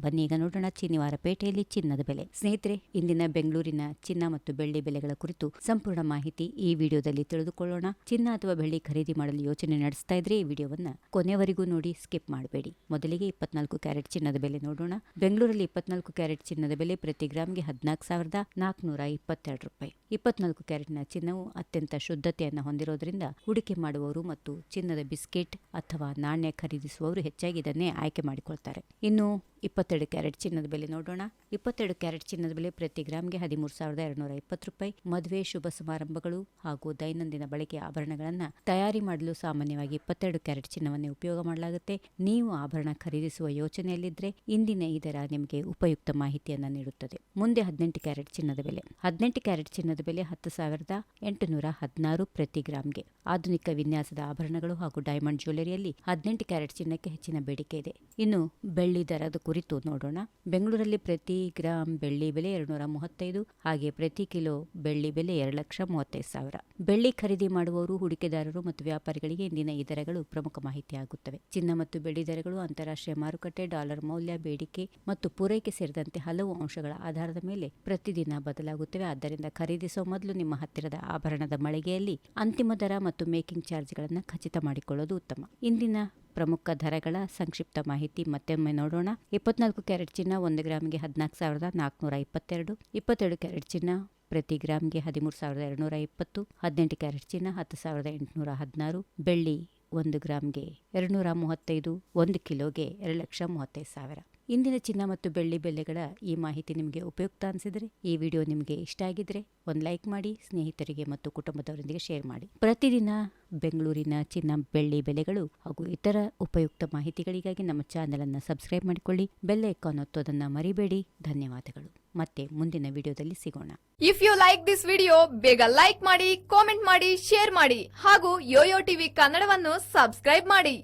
ಬನ್ನಿ ಈಗ ನೋಡೋಣ ಶನಿವಾರ ಪೇಟೆಯಲ್ಲಿ ಚಿನ್ನದ ಬೆಲೆ. ಸ್ನೇಹಿತರೆ, ಇಂದಿನ ಬೆಂಗಳೂರಿನ ಚಿನ್ನ ಮತ್ತು ಬೆಳ್ಳಿ ಬೆಲೆಗಳ ಕುರಿತು ಸಂಪೂರ್ಣ ಮಾಹಿತಿ ಈ ವಿಡಿಯೋದಲ್ಲಿ ತಿಳಿದುಕೊಳ್ಳೋಣ. ಚಿನ್ನ ಅಥವಾ ಬೆಳ್ಳಿ ಖರೀದಿ ಮಾಡಲು ಯೋಚನೆ ನಡೆಸ್ತಾ ಇದ್ರೆ ಈ ವಿಡಿಯೋವನ್ನ ಕೊನೆವರೆಗೂ ನೋಡಿ, ಸ್ಕಿಪ್ ಮಾಡಬೇಡಿ. ಮೊದಲಿಗೆ 24 ಕ್ಯಾರೆಟ್ ಚಿನ್ನದ ಬೆಲೆ ನೋಡೋಣ. ಬೆಂಗಳೂರಲ್ಲಿ 24 ಕ್ಯಾರೆಟ್ ಚಿನ್ನದ ಬೆಲೆ ಪ್ರತಿ ಗ್ರಾಮ್ಗೆ 14,422 ರೂಪಾಯಿ. 24 ಕ್ಯಾರೆಟ್ನ ಚಿನ್ನವು ಅತ್ಯಂತ ಶುದ್ಧತೆಯನ್ನು ಹೊಂದಿರೋದ್ರಿಂದ ಹೂಡಿಕೆ ಮಾಡುವವರು ಮತ್ತು ಚಿನ್ನದ ಬಿಸ್ಕೆಟ್ ಅಥವಾ ನಾಣ್ಯ ಖರೀದಿಸುವವರು ಹೆಚ್ಚಾಗಿ ಇದನ್ನೇ ಆಯ್ಕೆ ಮಾಡಿಕೊಳ್ತಾರೆ. ಇನ್ನು 22 ಕ್ಯಾರೆಟ್ ಚಿನ್ನದ ಬೆಲೆ ನೋಡೋಣ. 22 ಕ್ಯಾರೆಟ್ ಚಿನ್ನದ ಬೆಲೆ ಪ್ರತಿ ಗ್ರಾಮ್ಗೆ 13,220 ರೂಪಾಯಿ. ಮದುವೆ, ಶುಭ ಸಮಾರಂಭಗಳು ಹಾಗೂ ದೈನಂದಿನ ಬಳಕೆಯ ಆಭರಣಗಳನ್ನು ತಯಾರಿ ಮಾಡಲು ಸಾಮಾನ್ಯವಾಗಿ 22 ಕ್ಯಾರೆಟ್ ಚಿನ್ನವನ್ನೇ ಉಪಯೋಗ ಮಾಡಲಾಗುತ್ತೆ. ನೀವು ಆಭರಣ ಖರೀದಿಸುವ ಯೋಚನೆಯಲ್ಲಿದ್ದರೆ ಇಂದಿನ ಈ ದರ ನಿಮಗೆ ಉಪಯುಕ್ತ ಮಾಹಿತಿಯನ್ನು ನೀಡುತ್ತದೆ. ಮುಂದೆ 18 ಕ್ಯಾರೆಟ್ ಚಿನ್ನದ ಬೆಲೆ. 18 ಕ್ಯಾರೆಟ್ ಚಿನ್ನದ ಬೆಲೆ 10,816 ಪ್ರತಿ ಗ್ರಾಮ್ಗೆ. ಆಧುನಿಕ ವಿನ್ಯಾಸದ ಆಭರಣಗಳು ಹಾಗೂ ಡೈಮಂಡ್ ಜ್ಯುವೆಲರಿಯಲ್ಲಿ 18 ಕ್ಯಾರೆಟ್ ಚಿನ್ನಕ್ಕೆ ಹೆಚ್ಚಿನ ಬೇಡಿಕೆ ಇದೆ. ಇನ್ನು ಬೆಳ್ಳಿ ದರದ ಕುರಿತು ನೋಡೋಣ. ಬೆಂಗಳೂರಲ್ಲಿ ಪ್ರತಿ ಗ್ರಾಂ ಬೆಳ್ಳಿ ಬೆಲೆ 235, ಹಾಗೆ ಪ್ರತಿ ಕಿಲೋ ಬೆಳ್ಳಿ ಬೆಲೆ 2,35,000. ಬೆಳ್ಳಿ ಖರೀದಿ ಮಾಡುವವರು, ಹೂಡಿಕೆದಾರರು ಮತ್ತು ವ್ಯಾಪಾರಿಗಳಿಗೆ ಇಂದಿನ ಈ ದರಗಳು ಪ್ರಮುಖ ಮಾಹಿತಿಯಾಗುತ್ತವೆ. ಚಿನ್ನ ಮತ್ತು ಬೆಳ್ಳಿ ದರಗಳು ಅಂತಾರಾಷ್ಟ್ರೀಯ ಮಾರುಕಟ್ಟೆ, ಡಾಲರ್ ಮೌಲ್ಯ, ಬೇಡಿಕೆ ಮತ್ತು ಪೂರೈಕೆ ಸೇರಿದಂತೆ ಹಲವು ಅಂಶಗಳ ಆಧಾರದ ಮೇಲೆ ಪ್ರತಿದಿನ ಬದಲಾಗುತ್ತವೆ. ಆದ್ದರಿಂದ ಖರೀದಿಸುವ ಮೊದಲು ನಿಮ್ಮ ಹತ್ತಿರದ ಆಭರಣದ ಮಳಿಗೆಯಲ್ಲಿ ಅಂತಿಮ ದರ ಮತ್ತು ಮೇಕಿಂಗ್ ಚಾರ್ಜ್ಗಳನ್ನು ಖಚಿತ ಮಾಡಿಕೊಳ್ಳೋದು ಉತ್ತಮ. ಇಂದಿನ ಪ್ರಮುಖ ದರಗಳ ಸಂಕ್ಷಿಪ್ತ ಮಾಹಿತಿ ಮತ್ತೊಮ್ಮೆ ನೋಡೋಣ. 24 ಕ್ಯಾರೆಟ್ ಚಿನ್ನ 1 ಗ್ರಾಮ್ಗೆ 14,422. 22 ಕ್ಯಾರೆಟ್ ಚಿನ್ನ ಪ್ರತಿ ಗ್ರಾಮ್ಗೆ 13,220. 18 ಕ್ಯಾರೆಟ್ ಚಿನ್ನ 10,816. ಬೆಳ್ಳಿ 1 ಗ್ರಾಮ್ಗೆ 235, 1 ಕಿಲೋಗೆ 2,35,000. ಇಂದಿನ ಚಿನ್ನ ಮತ್ತು ಬೆಳ್ಳಿ ಬೆಲೆಗಳ ಈ ಮಾಹಿತಿ ನಿಮಗೆ ಉಪಯುಕ್ತ ಅನಿಸಿದರೆ, ಈ ವಿಡಿಯೋ ನಿಮಗೆ ಇಷ್ಟ ಆಗಿದ್ರೆ ಒಂದು ಲೈಕ್ ಮಾಡಿ, ಸ್ನೇಹಿತರಿಗೆ ಮತ್ತು ಕುಟುಂಬದವರೊಂದಿಗೆ ಶೇರ್ ಮಾಡಿ. ಪ್ರತಿದಿನ ಬೆಂಗಳೂರಿನ ಚಿನ್ನ, ಬೆಳ್ಳಿ ಬೆಲೆಗಳು ಹಾಗೂ ಇತರ ಉಪಯುಕ್ತ ಮಾಹಿತಿಗಳಿಗಾಗಿ ನಮ್ಮ ಚಾನೆಲ್ ಅನ್ನು ಸಬ್ಸ್ಕ್ರೈಬ್ ಮಾಡಿಕೊಳ್ಳಿ. ಬೆಲ್ ಐಕಾನ್ ಒತ್ತೋದನ್ನ ಮರಿಬೇಡಿ. ಧನ್ಯವಾದಗಳು. ಮತ್ತೆ ಮುಂದಿನ ವಿಡಿಯೋದಲ್ಲಿ ಸಿಗೋಣ. If you like this video, ಬೇಗ ಲೈಕ್ ಮಾಡಿ, ಕಾಮೆಂಟ್ ಮಾಡಿ, ಶೇರ್ ಮಾಡಿ ಹಾಗೂ ಯೋಯೋ ಟಿವಿ ಕನ್ನಡವನ್ನು ಸಬ್ಸ್ಕ್ರೈಬ್ ಮಾಡಿ.